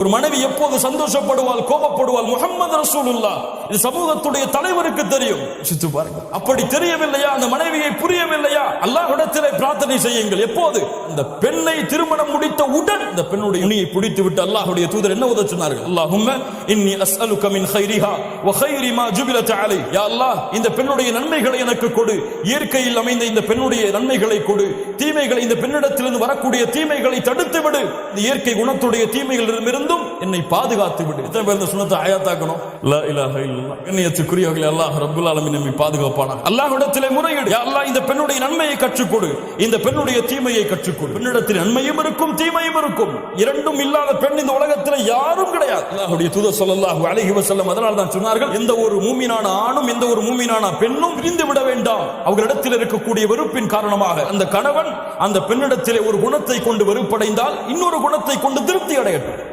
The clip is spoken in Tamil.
ஒரு மனைவி எப்போது சந்தோஷப்படுவாள், கோபப்படுவாள்? முஹம்மது ரசூலுல்லாஹ் இந்த சமூகத்துடைய தலைவருக்கு தெரியும். சித்து பாருங்க. அப்படி தெரியவில்லையா? அந்த மனைவியை புரியவில்லையா? அல்லாஹ்விடத்திலே பிரார்த்தனை செய்யுங்கள். எப்போது அந்த பெண்ணை திருமணம் முடித்தவுடன் இந்த பெண்ணுடைய நுனியை பிடித்து விட்டு அல்லாஹ்வுடைய தூதர் என்ன உதவ சொன்னார்கள்? அல்லாஹும்ம இன்னி அஸ்அலுக மின் கைரிஹா வ கைரி மா ஜுபிலத் அலை. யா அல்லாஹ், இந்த பெண்ணுடைய நன்மைகளை எனக்கு கொடு, இயற்கையில் அமைந்த இந்த பெண்ணுடைய நன்மைகளை கொடு, தீமைகளை, இந்த பெண்ணிடத்திலிருந்து வரக்கூடிய தீமைகளை தடுத்து விடு, இந்த இயற்கை குணத்துடைய தீமைகளிலிருந்து என்னை பாதுகாத்து விடு. எத்தனை பேர் இந்த சுன்னத்தை ஆயாத்தாக்கணும்? லா இலாஹ இல்லல்லாஹ். கண்ணியத்துக்குரியவர்களே, அல்லாஹ் ரப்பல் ஆலமீன் நம்மை பாதுகாப்பானாக. அல்லாஹ்விடத்திலே முறையிடு. யா அல்லாஹ், இந்த பெண்ணுடைய நன்மையை கற்றுக் கொடு, இந்த பெண்ணுடைய தீமையை கற்றுக் கொடு. பெண்ணிடத்தில் நன்மையும் இருக்கும், தீமையும் இருக்கும். இரண்டும் இல்லாத பெண் இந்த உலகத்தில் யாரும் கிடையாது. அல்லாஹ்வுடைய தூதர் ஸல்லல்லாஹு அலைஹி வஸல்லம் அதனால் தான் சொன்னார்கள், எந்த ஒரு மூமினான ஆணும் எந்த ஒரு மூமினான பெண்ணும் பிரிந்து விட வேண்டாம். அவர்களிடத்தில் இருக்கக்கூடிய வெறுப்பின் காரணமாக அந்த கணவன் அந்த பெண்ணிடத்திலே ஒரு குணத்தை கொண்டு வெறுப்படைந்தால் இன்னொரு குணத்தை கொண்டு திருப்தி அடையட்டும்.